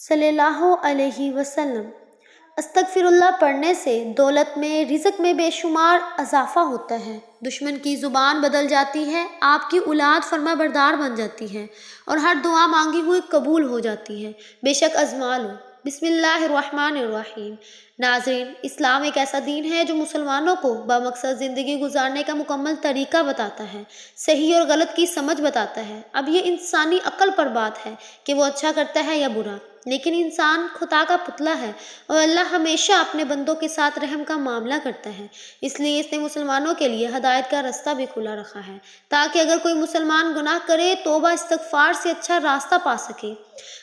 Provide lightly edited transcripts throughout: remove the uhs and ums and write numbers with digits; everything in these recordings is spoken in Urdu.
صلی اللہ علیہ وسلم۔ استغفراللہ پڑھنے سے دولت میں، رزق میں بے شمار اضافہ ہوتا ہے، دشمن کی زبان بدل جاتی ہے، آپ کی اولاد فرما بردار بن جاتی ہے اور ہر دعا مانگی ہوئی قبول ہو جاتی ہے۔ بے شک آزما لو۔ بسم اللہ الرحمن الرحیم۔ ناظرین، اسلام ایک ایسا دین ہے جو مسلمانوں کو بامقصد زندگی گزارنے کا مکمل طریقہ بتاتا ہے، صحیح اور غلط کی سمجھ بتاتا ہے۔ اب یہ انسانی عقل پر بات ہے کہ وہ اچھا کرتا ہے یا برا، لیکن انسان خدا کا پتلا ہے اور اللہ ہمیشہ اپنے بندوں کے ساتھ رحم کا معاملہ کرتا ہے، اس لیے اس نے مسلمانوں کے لیے ہدایت کا راستہ بھی کھلا رکھا ہے تاکہ اگر کوئی مسلمان گناہ کرے توبہ استغفار سے اچھا راستہ پا سکے۔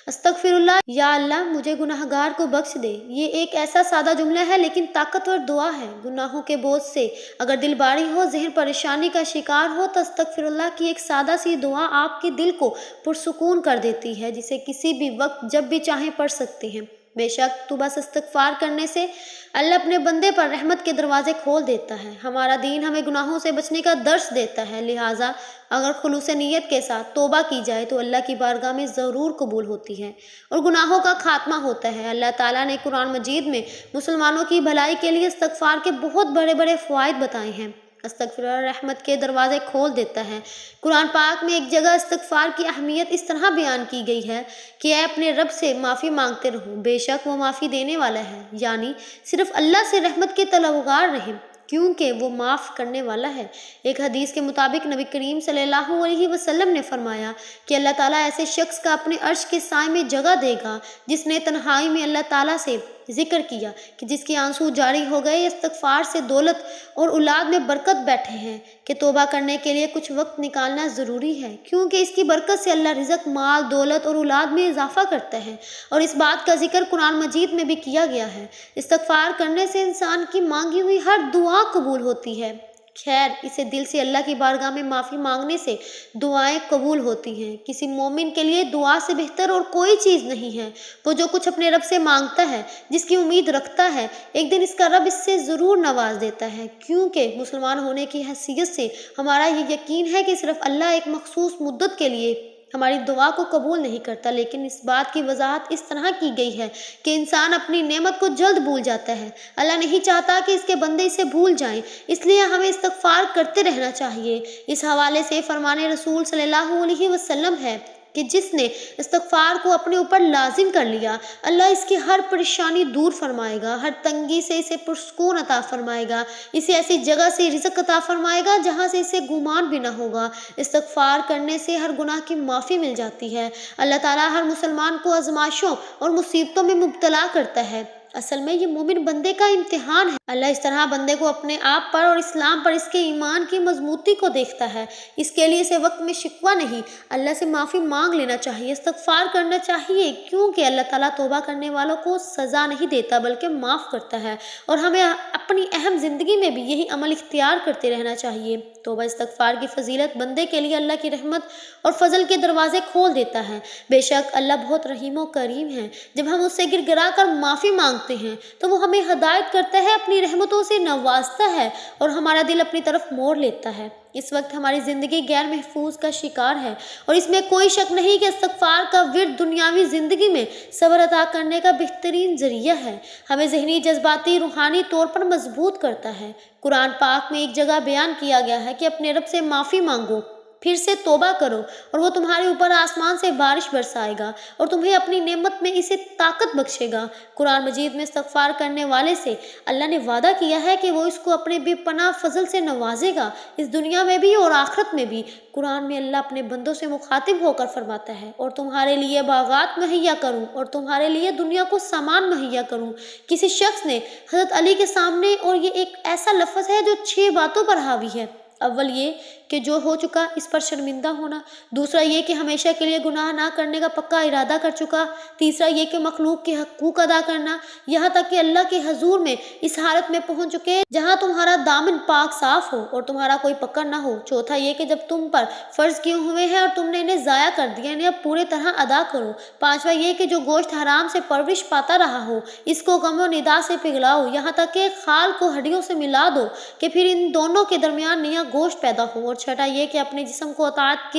استغفر اللہ، یا اللہ مجھے گناہ گار کو بخش دے، یہ ایک ایسا سادہ جملہ ہے لیکن طاقتور دعا ہے۔ گناہوں کے بوجھ سے اگر دل باری ہو، ذہن پریشانی کا شکار ہو تو استغفر اللہ کی ایک سادہ سی دعا آپ کے دل کو پرسکون کر دیتی ہے، جسے کسی بھی وقت جب بھی چاہیں پڑھ سکتے ہیں۔ بے شک توبہ سے استغفار کرنے سے اللہ اپنے بندے پر رحمت کے دروازے کھول دیتا ہے۔ ہمارا دین ہمیں گناہوں سے بچنے کا درس دیتا ہے، لہٰذا اگر خلوص نیت کے ساتھ توبہ کی جائے تو اللہ کی بارگاہ میں ضرور قبول ہوتی ہے اور گناہوں کا خاتمہ ہوتا ہے۔ اللہ تعالیٰ نے قرآن مجید میں مسلمانوں کی بھلائی کے لیے استغفار کے بہت بڑے بڑے فوائد بتائے ہیں۔ استغفار رحمت کے دروازے کھول دیتا ہے۔ قرآن پاک میں ایک جگہ استغفار کی اہمیت اس طرح بیان کی گئی ہے کہ اے اپنے رب سے معافی مانگتے رہو، بے شک وہ معافی دینے والا ہے، یعنی صرف اللہ سے رحمت کے طلبگار رہیں کیونکہ وہ معاف کرنے والا ہے۔ ایک حدیث کے مطابق نبی کریم صلی اللہ علیہ وسلم نے فرمایا کہ اللہ تعالیٰ ایسے شخص کا اپنے عرش کے سائے میں جگہ دے گا جس نے تنہائی میں اللہ تعالیٰ سے ذکر کیا کہ جس کے آنسو جاری ہو گئے، استغفار سے دولت اور اولاد میں برکت بیٹھے ہیں کہ توبہ کرنے کے لیے کچھ وقت نکالنا ضروری ہے کیونکہ اس کی برکت سے اللہ رزق، مال، دولت اور اولاد میں اضافہ کرتا ہے، اور اس بات کا ذکر قرآن مجید میں بھی کیا گیا ہے۔ استغفار کرنے سے انسان کی مانگی ہوئی ہر دعا قبول ہوتی ہے۔ خیر، اسے دل سے اللہ کی بارگاہ میں معافی مانگنے سے دعائیں قبول ہوتی ہیں۔ کسی مومن کے لیے دعا سے بہتر اور کوئی چیز نہیں ہے۔ وہ جو کچھ اپنے رب سے مانگتا ہے، جس کی امید رکھتا ہے، ایک دن اس کا رب اس سے ضرور نواز دیتا ہے، کیونکہ مسلمان ہونے کی حیثیت سے ہمارا یہ یقین ہے کہ صرف اللہ ایک مخصوص مدت کے لیے ہماری دعا کو قبول نہیں کرتا، لیکن اس بات کی وضاحت اس طرح کی گئی ہے کہ انسان اپنی نعمت کو جلد بھول جاتا ہے۔ اللہ نہیں چاہتا کہ اس کے بندے اسے بھول جائیں، اس لیے ہمیں استغفار کرتے رہنا چاہیے۔ اس حوالے سے فرمان رسول صلی اللہ علیہ وسلم ہے کہ جس نے استغفار کو اپنے اوپر لازم کر لیا، اللہ اس کی ہر پریشانی دور فرمائے گا، ہر تنگی سے اسے پرسکون عطا فرمائے گا، اسے ایسی جگہ سے رزق عطا فرمائے گا جہاں سے اسے گمان بھی نہ ہوگا۔ استغفار کرنے سے ہر گناہ کی معافی مل جاتی ہے۔ اللہ تعالیٰ ہر مسلمان کو آزمائشوں اور مصیبتوں میں مبتلا کرتا ہے، اصل میں یہ مومن بندے کا امتحان ہے۔ اللہ اس طرح بندے کو اپنے آپ پر اور اسلام پر اس کے ایمان کی مضبوطی کو دیکھتا ہے۔ اس کے لیے اسے وقت میں شکوہ نہیں، اللہ سے معافی مانگ لینا چاہیے، استغفار کرنا چاہیے، کیونکہ اللہ تعالیٰ توبہ کرنے والوں کو سزا نہیں دیتا بلکہ معاف کرتا ہے، اور ہمیں اپنی اہم زندگی میں بھی یہی عمل اختیار کرتے رہنا چاہیے۔ توبہ استغفار کی فضیلت بندے کے لیے اللہ کی رحمت اور فضل کے دروازے کھول دیتا ہے۔ بے شک اللہ بہت رحیم و کریم ہے۔ جب ہم اس سے گر گرا کر معافی مانگتے ہیں تو وہ ہمیں ہدایت کرتا ہے، اپنی رحمتوں سے نوازتا ہے اور ہمارا دل اپنی طرف موڑ لیتا ہے۔ اس وقت ہماری زندگی غیر محفوظ کا شکار ہے اور اس میں کوئی شک نہیں کہ استغفار کا ورد دنیاوی زندگی میں صبر عطا کرنے کا بہترین ذریعہ ہے، ہمیں ذہنی، جذباتی، روحانی طور پر مضبوط کرتا ہے۔ قرآن پاک میں ایک جگہ بیان کیا گیا ہے کہ اپنے رب سے معافی مانگو، پھر سے توبہ کرو اور وہ تمہارے اوپر آسمان سے بارش برسائے گا اور تمہیں اپنی نعمت میں اسے طاقت بخشے گا۔ قرآن مجید میں استغفار کرنے والے سے اللہ نے وعدہ کیا ہے کہ وہ اس کو اپنے بے پناہ فضل سے نوازے گا، اس دنیا میں بھی اور آخرت میں بھی۔ قرآن میں اللہ اپنے بندوں سے مخاطب ہو کر فرماتا ہے، اور تمہارے لیے باغات مہیا کروں اور تمہارے لیے دنیا کو سامان مہیا کروں۔ کسی شخص نے حضرت علی کے سامنے، اور یہ ایک ایسا لفظ ہے جو 6 باتوں پر حاوی ہے۔ اول یہ کہ جو ہو چکا اس پر شرمندہ ہونا، دوسرا یہ کہ ہمیشہ کے لیے گناہ نہ کرنے کا پکا ارادہ کر چکا، تیسرا یہ کہ مخلوق کے حقوق ادا کرنا، یہاں تک کہ اللہ کے حضور میں اس حالت میں پہنچ چکے جہاں تمہارا دامن پاک صاف ہو اور تمہارا کوئی پکڑ نہ ہو، چوتھا یہ کہ جب تم پر فرض کیے ہوئے ہیں اور تم نے انہیں ضائع کر دیا، انہیں اب پورے طرح ادا کرو، پانچواں یہ کہ جو گوشت حرام سے پرورش پاتا رہا ہو اس کو غم و ندا سے پگھلاؤ، یہاں تک کہ خال کو ہڈیوں سے ملا دو کہ پھر ان دونوں کے درمیان نیا گوشت پیدا ہو، اور چھٹا یہ کہ اپنے جسم کو اطاعت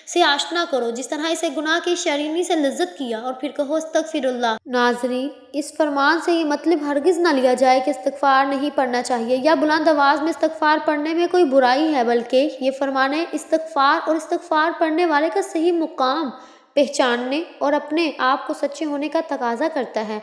سے آشنا کرو جس طرح اسے گناہ کی شرینی سے لذت کیا، اور پھر کہو استغفر اللہ۔ ناظرین، اس فرمان سے یہ مطلب ہرگز نہ لیا جائے کہ استغفار نہیں پڑھنا چاہیے یا بلند آواز میں استغفار پڑھنے میں کوئی برائی ہے، بلکہ یہ فرمان استغفار اور استغفار پڑھنے والے کا صحیح مقام پہچاننے اور اپنے آپ کو سچے ہونے کا تقاضا کرتا ہے۔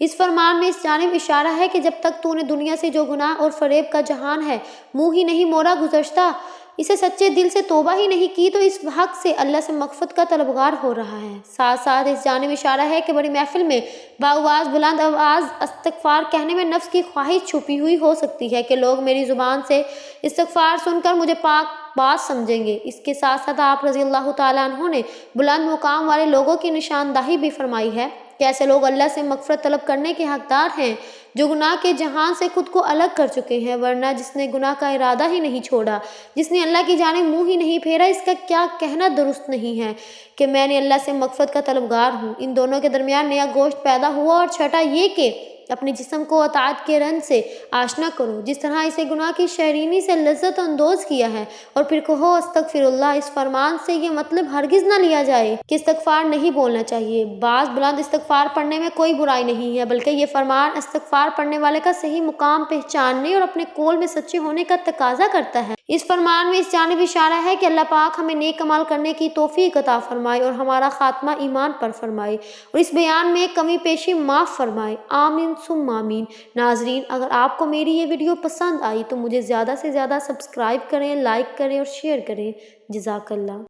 اس فرمان میں اس جانب اشارہ ہے کہ جب تک تو نے دنیا سے جو گناہ اور فریب کا جہان ہے منہ ہی نہیں موڑا گزشتہ اسے سچے دل سے توبہ ہی نہیں کی تو اس حق سے اللہ سے مغفرت کا طلبگار ہو رہا ہے۔ ساتھ ساتھ اس جانب اشارہ ہے کہ بڑی محفل میں باآواز بلند آواز استغفار کہنے میں نفس کی خواہش چھپی ہوئی ہو سکتی ہے کہ لوگ میری زبان سے استغفار سن کر مجھے پاک باز سمجھیں گے۔ اس کے ساتھ ساتھ آپ رضی اللہ تعالیٰ عنہ نے بلند مقام والے لوگوں کی نشاندہی بھی فرمائی ہے کہ ایسے لوگ اللہ سے مغفرت طلب کرنے کے حقدار ہیں جو گناہ کے جہان سے خود کو الگ کر چکے ہیں، ورنہ جس نے گناہ کا ارادہ ہی نہیں چھوڑا، جس نے اللہ کی جانب منہ ہی نہیں پھیرا، اس کا کیا کہنا درست نہیں ہے کہ میں نے اللہ سے مغفرت کا طلبگار ہوں۔ ان دونوں کے درمیان نیا گوشت پیدا ہوا، اور چھٹا یہ کہ اپنے جسم کو اطاعت کے رنگ سے آشنا کرو جس طرح اسے گناہ کی شرینی سے لذت اندوز کیا ہے، اور پھر کہو استغفر اللہ۔ اس فرمان سے یہ مطلب ہرگز نہ لیا جائے کہ استغفار نہیں بولنا چاہیے۔ بعض بلند استغفار پڑھنے میں کوئی برائی نہیں ہے، بلکہ یہ فرمان استغفار پڑھنے والے کا صحیح مقام پہچاننے اور اپنے قول میں سچے ہونے کا تقاضا کرتا ہے۔ اس فرمان میں اس جانب اشارہ ہے کہ اللہ پاک ہمیں نیک عمل کرنے کی توفیق عطا فرمائے اور ہمارا خاتمہ ایمان پر فرمائے، اور اس بیان میں کمی پیشی معاف فرمائے، آمین ثم آمین۔ ناظرین، اگر آپ کو میری یہ ویڈیو پسند آئی تو مجھے زیادہ سے زیادہ سبسکرائب کریں، لائک کریں اور شیئر کریں۔ جزاک اللہ۔